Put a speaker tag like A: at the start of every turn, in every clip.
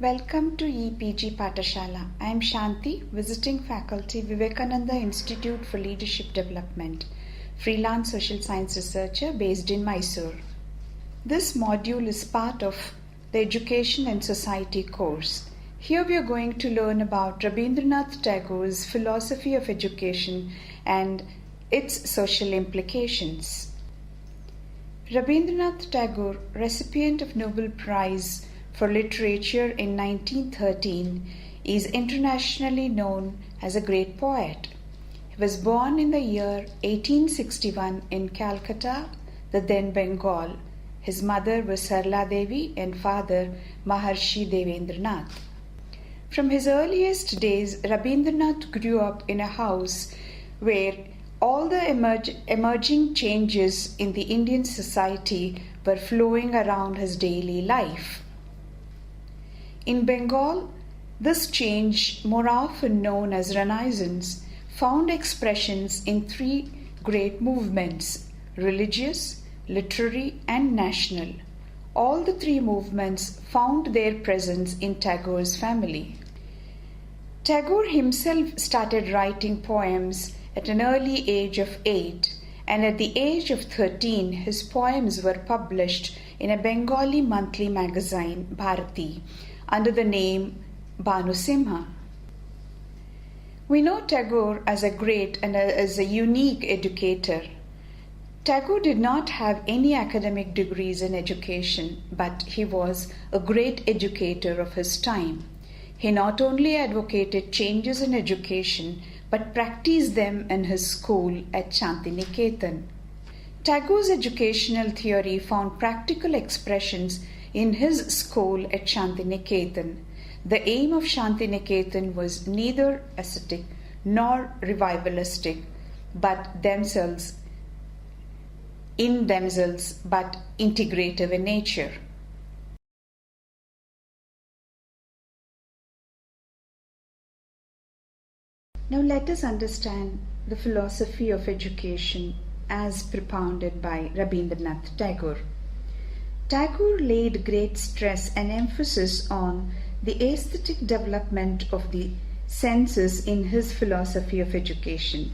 A: Welcome to EPG Patashala. I am Shanti, visiting faculty, Vivekananda Institute for Leadership Development, freelance social science researcher based in Mysore. This module is part of the Education and Society course. Here we are going to learn about Rabindranath Tagore's philosophy of education and its social implications. Rabindranath Tagore, recipient of Nobel Prize for Literature in 1913, is internationally known as a great poet. He was born in the year 1861 in Calcutta, the then Bengal. His mother was Sarla Devi and father Maharshi Devendranath. From his earliest days, Rabindranath grew up in a house where all the emerging changes in the Indian society were flowing around his daily life. In Bengal, this change, more often known as Renaissance, found expressions in three great movements: religious, literary, and national. All the three movements found their presence in Tagore's family. Tagore himself started writing poems at an early age of 8, and at the age of 13 his poems were published in a Bengali monthly magazine, Bharati, under the name Banu Simha. We know Tagore as a great and as a unique educator. Tagore did not have any academic degrees in education, but he was a great educator of his time. He not only advocated changes in education, but practiced them in his school at Shantiniketan. Tagore's educational theory found practical expressions in his school at Shantiniketan. The aim of Shantiniketan was neither ascetic nor revivalistic, but integrative in nature. Now let us understand the philosophy of education as propounded by Rabindranath Tagore. Tagore laid great stress and emphasis on the aesthetic development of the senses in his philosophy of education.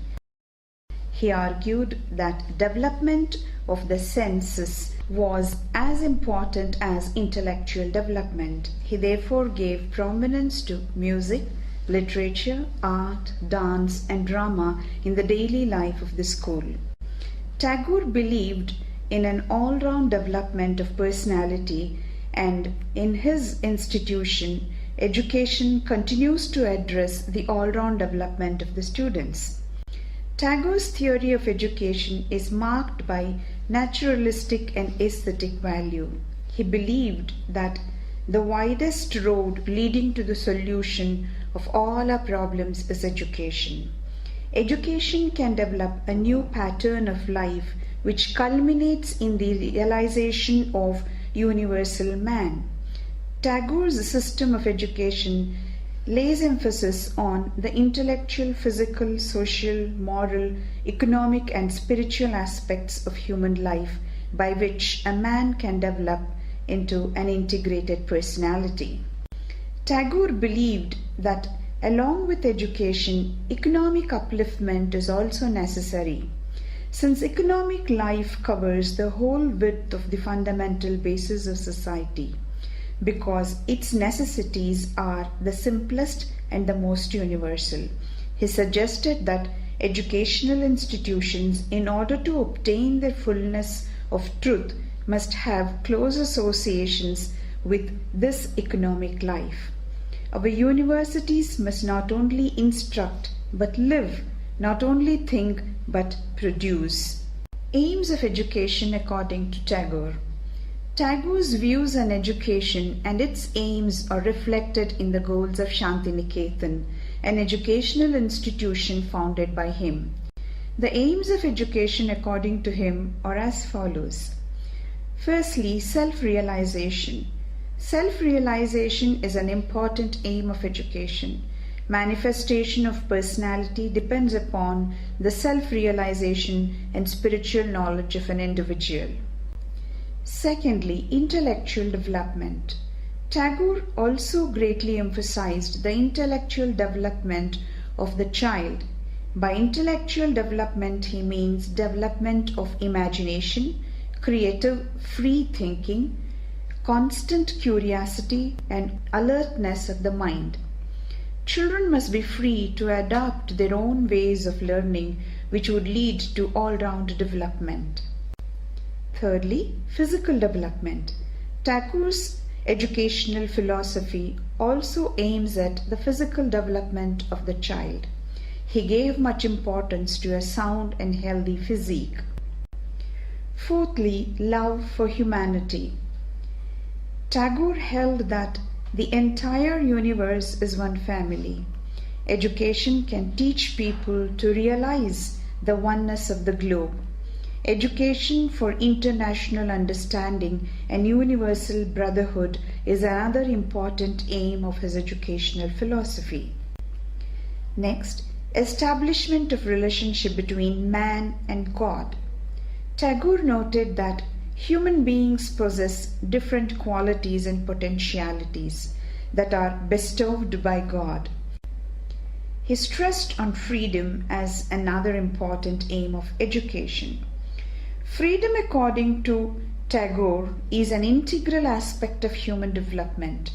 A: He argued that development of the senses was as important as intellectual development. He therefore gave prominence to music, literature, art, dance, and drama in the daily life of the school. Tagore believed in an all-round development of personality, and in his institution, education continues to address the all-round development of the students. Tagore's theory of education is marked by naturalistic and aesthetic value. He believed that the widest road leading to the solution of all our problems is education. Education can develop a new pattern of life which culminates in the realization of universal man. Tagore's system of education lays emphasis on the intellectual, physical, social, moral, economic, and spiritual aspects of human life by which a man can develop into an integrated personality. Tagore believed that along with education, economic upliftment is also necessary, since economic life covers the whole width of the fundamental basis of society, because its necessities are the simplest and the most universal. He suggested that educational institutions, in order to obtain their fullness of truth, must have close associations with this economic life. Our universities must not only instruct but live, not only think but produce. Aims of education according to Tagore. Tagore's views on education and its aims are reflected in the goals of Shantiniketan, an educational institution founded by him. The aims of education according to him are as follows. Firstly, self-realization. Self-realization is an important aim of education. Manifestation of personality depends upon the self-realization and spiritual knowledge of an individual. Secondly, intellectual development. Tagore also greatly emphasized the intellectual development of the child. By intellectual development, he means development of imagination, creative free thinking, constant curiosity and alertness of the mind. Children must be free to adopt their own ways of learning, which would lead to all-round development. Thirdly, physical development. Tagore's educational philosophy also aims at the physical development of the child. He gave much importance to a sound and healthy physique. Fourthly, love for humanity. Tagore held that the entire universe is one family. Education can teach people to realize the oneness of the globe. Education for international understanding and universal brotherhood is another important aim of his educational philosophy. Next, establishment of relationship between man and God. Tagore noted that human beings possess different qualities and potentialities that are bestowed by God. He stressed on freedom as another important aim of education. Freedom, according to Tagore, is an integral aspect of human development.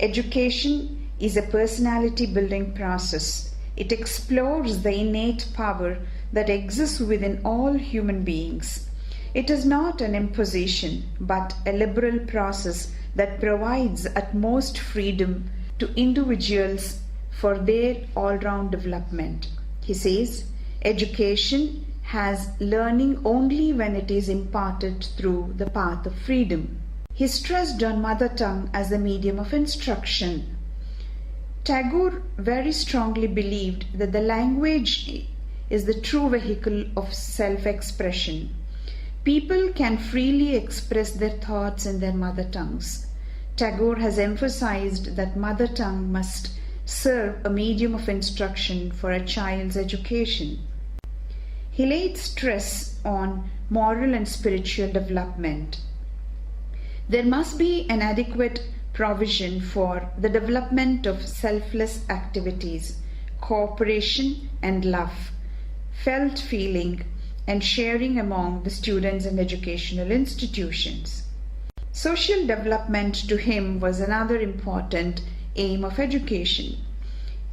A: Education is a personality-building process. It explores the innate power that exists within all human beings. It is not an imposition, but a liberal process that provides utmost freedom to individuals for their all-round development. He says, education has learning only when it is imparted through the path of freedom. He stressed on mother tongue as the medium of instruction. Tagore very strongly believed that the language is the true vehicle of self-expression. People can freely express their thoughts in their mother tongues. Tagore has emphasized that mother tongue must serve a medium of instruction for a child's education. He laid stress on moral and spiritual development. There must be an adequate provision for the development of selfless activities, cooperation and love, felt feeling, and sharing among the students and educational institutions. Social development to him was another important aim of education.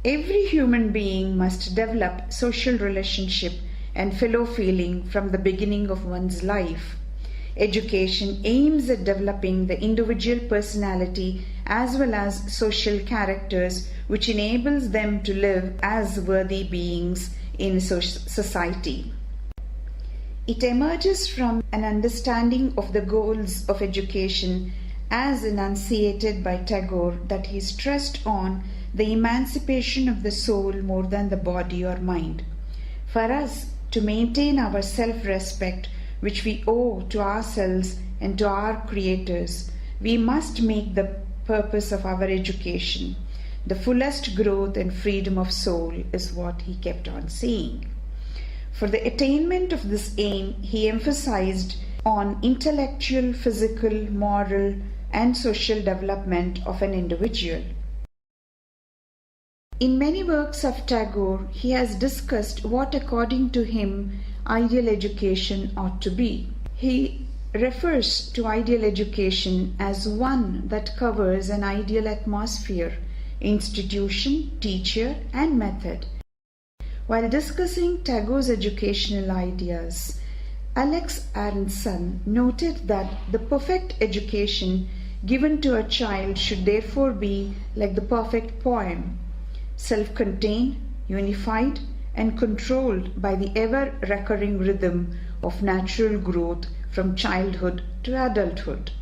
A: Every human being must develop social relationship and fellow feeling from the beginning of one's life. Education aims at developing the individual personality as well as social characters, which enables them to live as worthy beings in society. It emerges from an understanding of the goals of education as enunciated by Tagore that he stressed on the emancipation of the soul more than the body or mind. For us to maintain our self-respect, which we owe to ourselves and to our creators, we must make the purpose of our education. The fullest growth and freedom of soul is what he kept on saying. For the attainment of this aim, he emphasized on intellectual, physical, moral, and social development of an individual. In many works of Tagore, he has discussed what, according to him, ideal education ought to be. He refers to ideal education as one that covers an ideal atmosphere, institution, teacher, and method. While discussing Tagore's educational ideas, Alex Aronson noted that the perfect education given to a child should therefore be like the perfect poem, self-contained, unified, and controlled by the ever-recurring rhythm of natural growth from childhood to adulthood.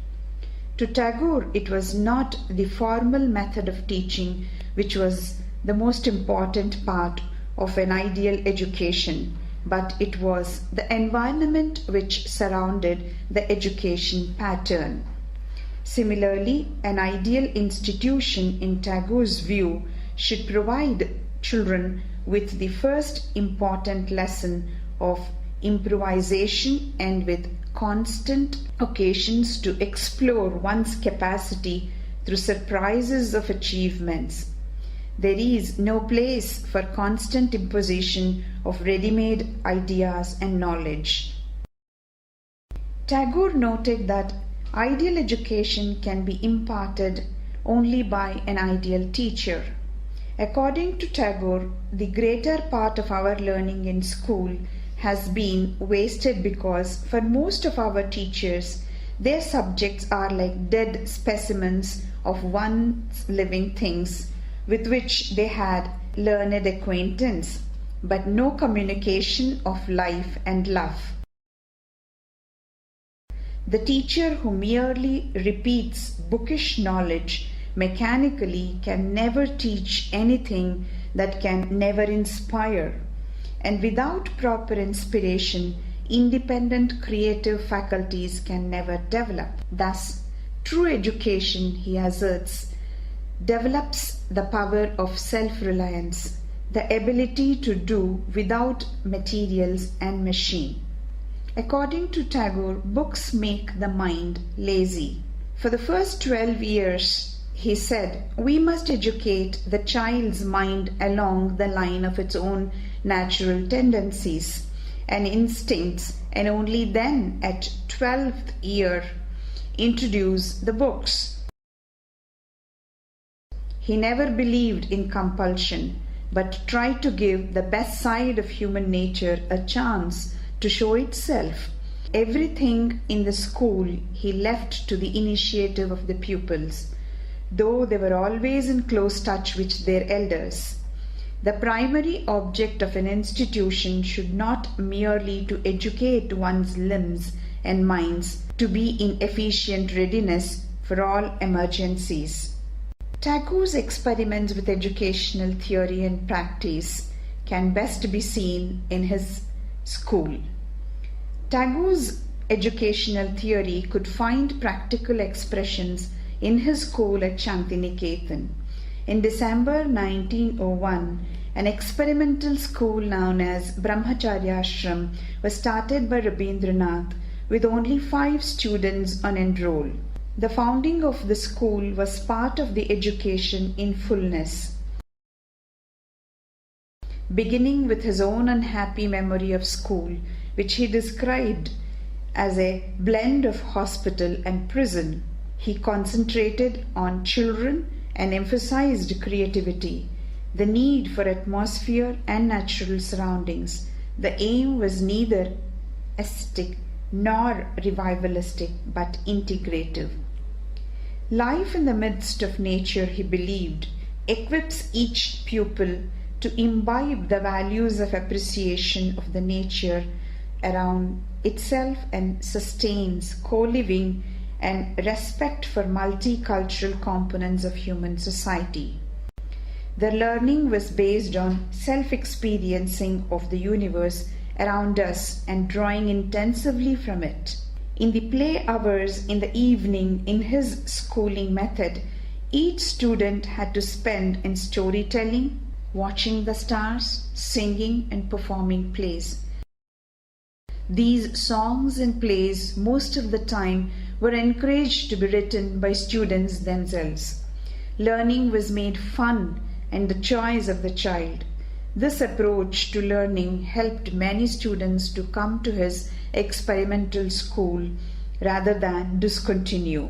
A: To Tagore, it was not the formal method of teaching which was the most important part of an ideal education, but it was the environment which surrounded the education pattern. Similarly, an ideal institution in Tagore's view should provide children with the first important lesson of improvisation and with constant occasions to explore one's capacity through surprises of achievements. There is no place for constant imposition of ready-made ideas and knowledge. Tagore noted that ideal education can be imparted only by an ideal teacher. According to Tagore, the greater part of our learning in school has been wasted because for most of our teachers, their subjects are like dead specimens of once living things with which they had learned acquaintance, but no communication of life and love. The teacher who merely repeats bookish knowledge mechanically can never teach anything that can never inspire, and without proper inspiration, independent creative faculties can never develop. Thus, true education, he asserts, develops the power of self-reliance, the ability to do without materials and machine. According to Tagore, books make the mind lazy. For the first 12 years, he said, we must educate the child's mind along the line of its own natural tendencies and instincts, and only then at 12th year introduce the books. He never believed in compulsion, but tried to give the best side of human nature a chance to show itself. Everything in the school he left to the initiative of the pupils, though they were always in close touch with their elders. The primary object of an institution should not merely to educate one's limbs and minds to be in efficient readiness for all emergencies. Tagore's experiments with educational theory and practice can best be seen in his school. Tagore's educational theory could find practical expressions in his school at Shantiniketan. In December 1901, an experimental school known as Brahmacharya Ashram was started by Rabindranath with only 5 students on enroll. The founding of the school was part of the education in fullness. Beginning with his own unhappy memory of school, which he described as a blend of hospital and prison, he concentrated on children and emphasized creativity, the need for atmosphere and natural surroundings. The aim was neither aesthetic nor revivalistic, but integrative. Life in the midst of nature, he believed, equips each pupil to imbibe the values of appreciation of the nature around itself and sustains co-living and respect for multicultural components of human society. The learning was based on self-experiencing of the universe around us and drawing intensively from it. In the play hours in the evening in his schooling method, each student had to spend in storytelling, watching the stars, singing and performing plays. These songs and plays most of the time were encouraged to be written by students themselves. Learning was made fun and the choice of the child. This approach to learning helped many students to come to his experimental school rather than discontinue.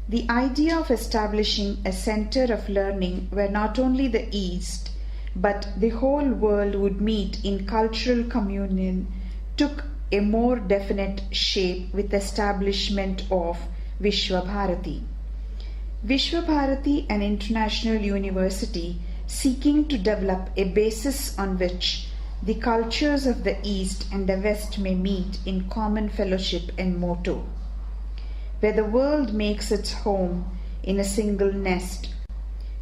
A: The idea of establishing a center of learning where not only the East but the whole world would meet in cultural communion took a more definite shape with the establishment of Vishwa-Bharati. Vishwa-Bharati, an international university seeking to develop a basis on which the cultures of the East and the West may meet in common fellowship and motto, where the world makes its home in a single nest.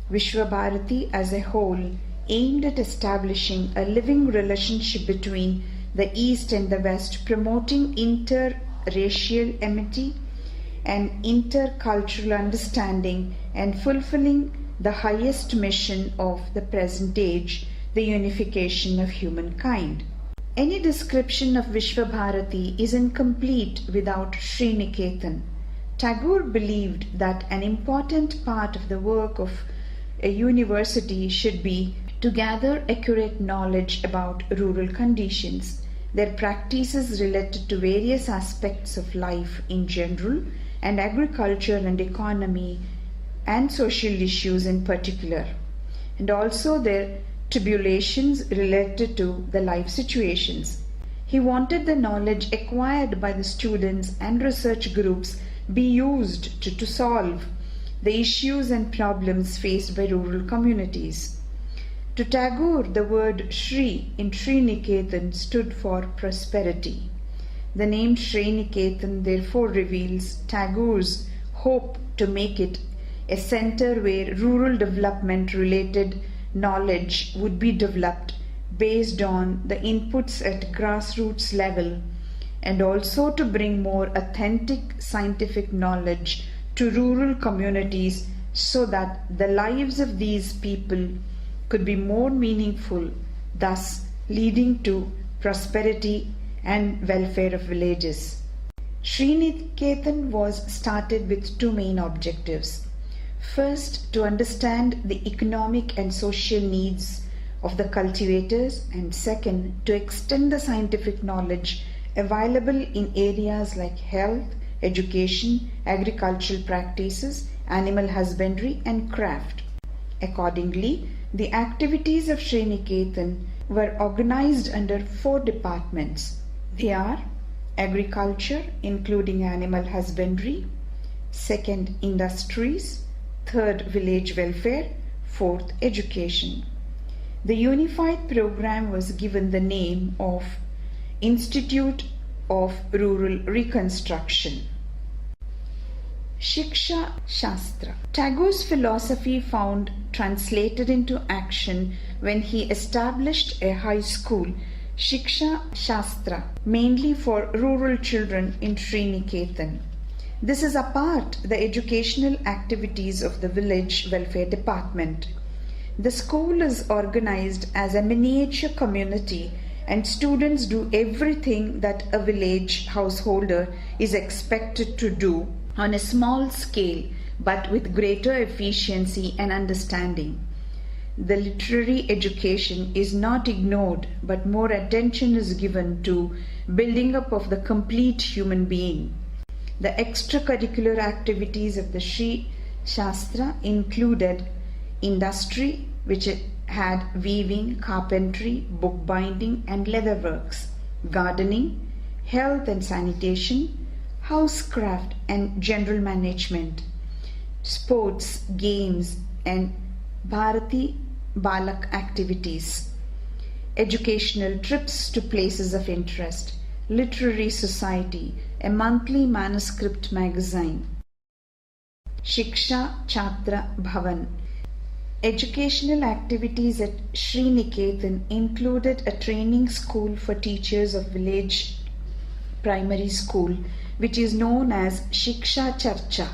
A: Vishwa-Bharati as a whole aimed at establishing a living relationship between the East and the West, promoting interracial amity and intercultural understanding and fulfilling the highest mission of the present age, the unification of humankind. Any description of Vishwa-Bharati is incomplete without Sriniketan. Tagore believed that an important part of the work of a university should be to gather accurate knowledge about rural conditions, their practices related to various aspects of life in general, and agriculture and economy and social issues in particular, and also their tribulations related to the life situations. He wanted the knowledge acquired by the students and research groups be used to solve the issues and problems faced by rural communities. To Tagore, the word Shri in Sriniketan stood for prosperity. The name Sriniketan therefore reveals Tagore's hope to make it a center where rural development related knowledge would be developed based on the inputs at grassroots level, and also to bring more authentic scientific knowledge to rural communities so that the lives of these people could be more meaningful, thus leading to prosperity and welfare of villages. Sriniketan was started with two main objectives. First, to understand the economic and social needs of the cultivators, and second, to extend the scientific knowledge available in areas like health, education, agricultural practices, animal husbandry, and craft. Accordingly, the activities of Sriniketan were organized under 4 departments. They are agriculture, including animal husbandry; second, industries; third, village welfare; fourth, education. The unified program was given the name of Institute of Rural Reconstruction. Shiksha-Sastra. Tagore's philosophy found translated into action when he established a high school, Shiksha-Sastra, mainly for rural children in Sriniketan. This is apart the educational activities of the village welfare department. The school is organized as a miniature community, and students do everything that a village householder is expected to do on a small scale, but with greater efficiency and understanding. The literary education is not ignored, but more attention is given to building up of the complete human being. The extracurricular activities of the Shiksha-Sastra included industry, which had weaving, carpentry, bookbinding, and leatherworks; gardening; health and sanitation; housecraft and general management; sports, games, and Bharati Balak activities; educational trips to places of interest; literary society, a monthly manuscript magazine; Shiksha-Chhatra Bhavan. Educational activities at Sriniketan included a training school for teachers of village primary school, which is known as Shiksha-Charcha.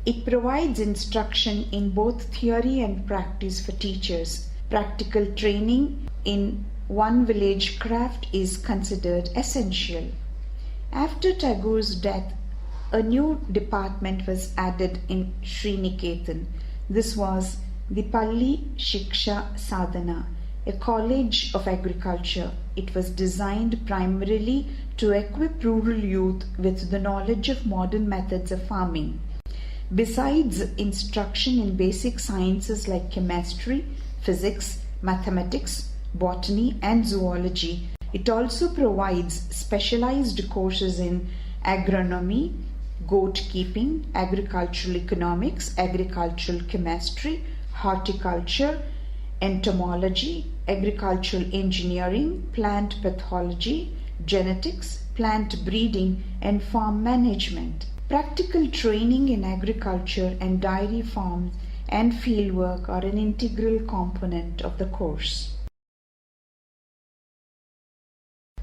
A: It provides instruction in both theory and practice for teachers. Practical training in one village craft is considered essential. After Tagore's death, a new department was added in Sriniketan. This was the Palli Shiksha Sadhana, a college of agriculture. It was designed primarily to equip rural youth with the knowledge of modern methods of farming. Besides instruction in basic sciences like chemistry, physics, mathematics, botany, and zoology, it also provides specialized courses in agronomy, goat keeping, agricultural economics, agricultural chemistry, horticulture, entomology, agricultural engineering, plant pathology, genetics, plant breeding, and farm management. Practical training in agriculture and dairy farms and fieldwork are an integral component of the course.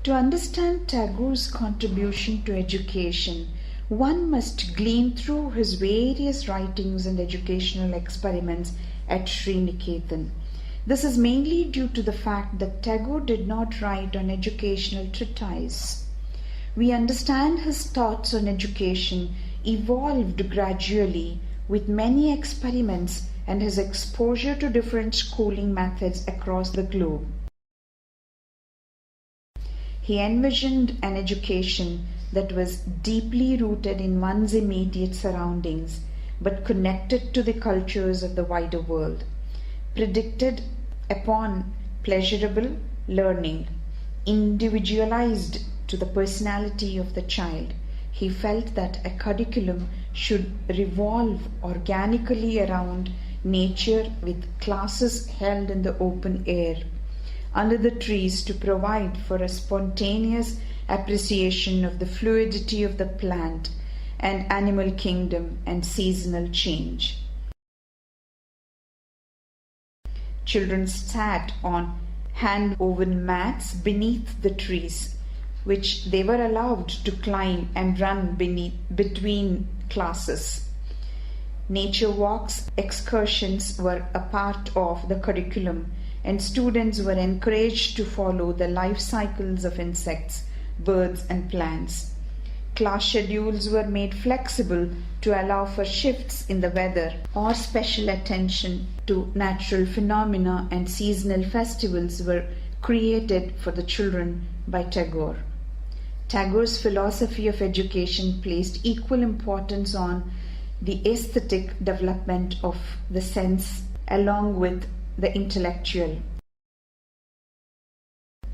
A: To understand Tagore's contribution to education, one must glean through his various writings and educational experiments at Sriniketan. This is mainly due to the fact that Tagore did not write an educational treatise. We understand his thoughts on education evolved gradually with many experiments and his exposure to different schooling methods across the globe. He envisioned an education that was deeply rooted in one's immediate surroundings but connected to the cultures of the wider world, predicted upon pleasurable learning, individualized to the personality of the child. He felt that a curriculum should revolve organically around nature, with classes held in the open air, under the trees, to provide for a spontaneous appreciation of the fluidity of the plant and animal kingdom and seasonal change. Children sat on hand-woven mats beneath the trees, which they were allowed to climb and run between classes. Nature walks, excursions were a part of the curriculum, and students were encouraged to follow the life cycles of insects, birds, and plants. Class schedules were made flexible to allow for shifts in the weather, or special attention to natural phenomena and seasonal festivals were created for the children by Tagore. Tagore's philosophy of education placed equal importance on the aesthetic development of the sense along with the intellectual.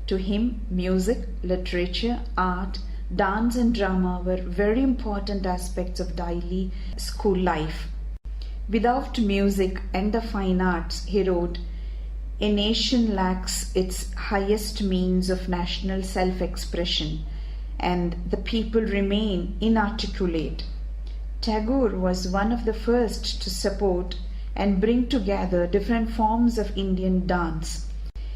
A: To him, music, literature, art, dance and drama were very important aspects of daily school life. Without music and the fine arts, he wrote, a nation lacks its highest means of national self-expression, and the people remain inarticulate. Tagore was one of the first to support and bring together different forms of Indian dance.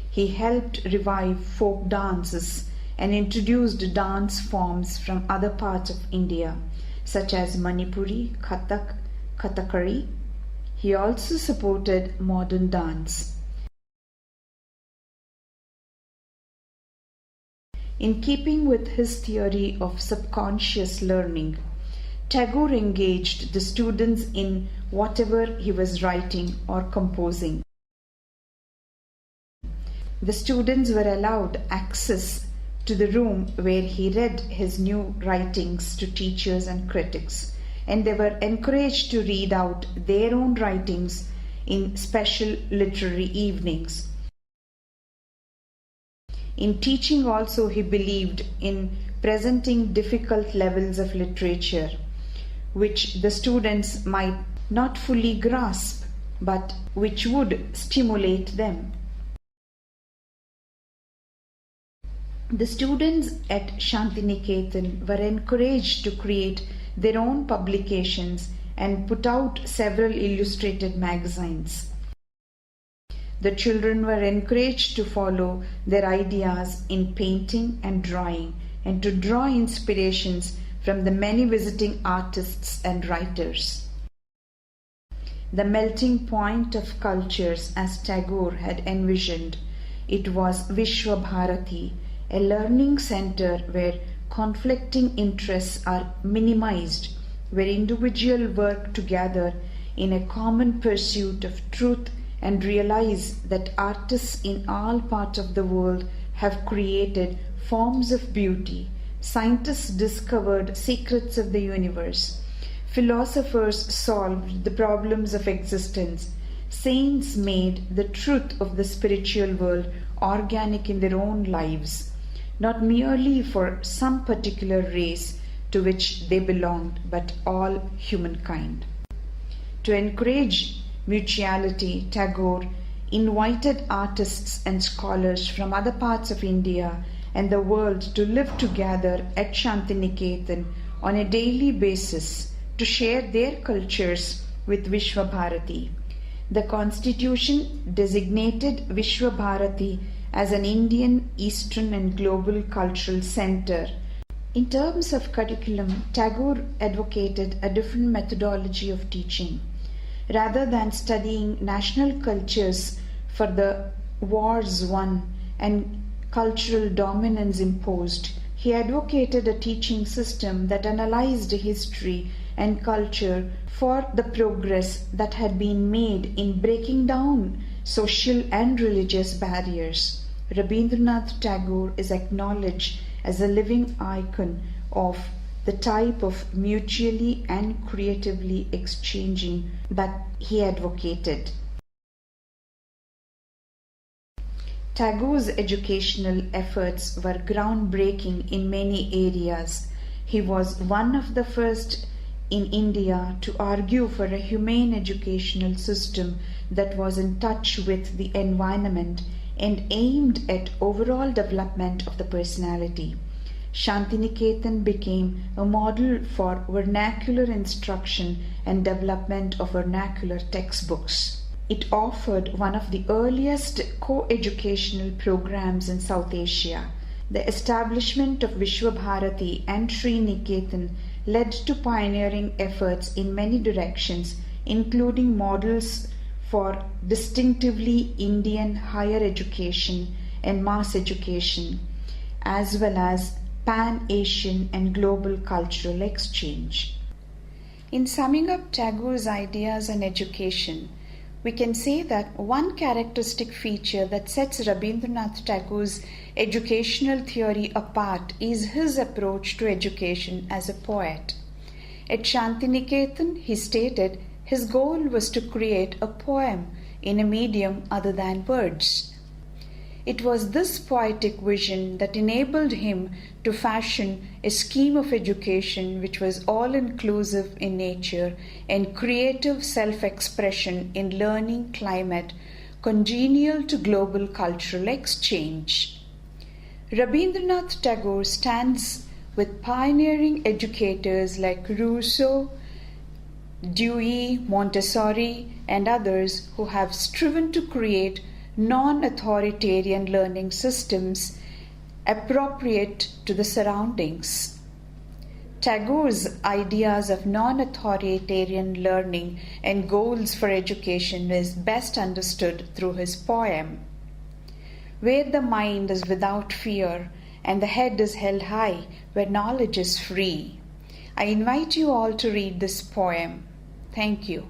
A: He helped revive folk dances and introduced dance forms from other parts of India, such as Manipuri, Kathak, Kathakali. He also supported modern dance. In keeping with his theory of subconscious learning, Tagore engaged the students in whatever he was writing or composing. The students were allowed access to the room where he read his new writings to teachers and critics, and they were encouraged to read out their own writings in special literary evenings. In teaching also, he believed in presenting difficult levels of literature, which the students might not fully grasp, but which would stimulate them. The students at Shantiniketan were encouraged to create their own publications and put out several illustrated magazines. The children were encouraged to follow their ideas in painting and drawing, and to draw inspirations from the many visiting artists and writers. The melting point of cultures, as Tagore had envisioned, it was Vishwa-Bharati, a learning center where conflicting interests are minimized, where individuals work together in a common pursuit of truth and realize that artists in all parts of the world have created forms of beauty. Scientists discovered secrets of the universe. Philosophers solved the problems of existence. Saints made the truth of the spiritual world organic in their own lives, not merely for some particular race to which they belonged, but all humankind. To encourage mutuality, Tagore invited artists and scholars from other parts of India and the world to live together at Shantiniketan on a daily basis to share their cultures with Vishwa-Bharati. The Constitution designated Vishwa-Bharati as an Indian, Eastern and global cultural center. In terms of curriculum, Tagore advocated a different methodology of teaching. Rather than studying national cultures for the wars won and cultural dominance imposed, he advocated a teaching system that analyzed history and culture for the progress that had been made in breaking down social and religious barriers. Rabindranath Tagore is acknowledged as a living icon of the type of mutually and creatively exchanging that he advocated. Tagore's educational efforts were groundbreaking in many areas. He was one of the first in India to argue for a humane educational system that was in touch with the environment and aimed at overall development of the personality. Shantiniketan became a model for vernacular instruction and development of vernacular textbooks. It offered one of the earliest co-educational programs in South Asia. The establishment of Vishwa-Bharati and Sriniketan led to pioneering efforts in many directions, including models for distinctively Indian higher education and mass education, as well as pan-Asian and global cultural exchange. In summing up Tagore's ideas on education, we can say that one characteristic feature that sets Rabindranath Tagore's educational theory apart is his approach to education as a poet. At Shantiniketan, he stated his goal was to create a poem in a medium other than words. It was this poetic vision that enabled him to fashion a scheme of education which was all-inclusive in nature and creative self-expression in learning climate congenial to global cultural exchange. Rabindranath Tagore stands with pioneering educators like Rousseau, Dewey, Montessori, and others who have striven to create non-authoritarian learning systems appropriate to the surroundings. Tagore's ideas of non-authoritarian learning and goals for education is best understood through his poem. Where the mind is without fear and the head is held high, where knowledge is free. I invite you all to read this poem. Thank you.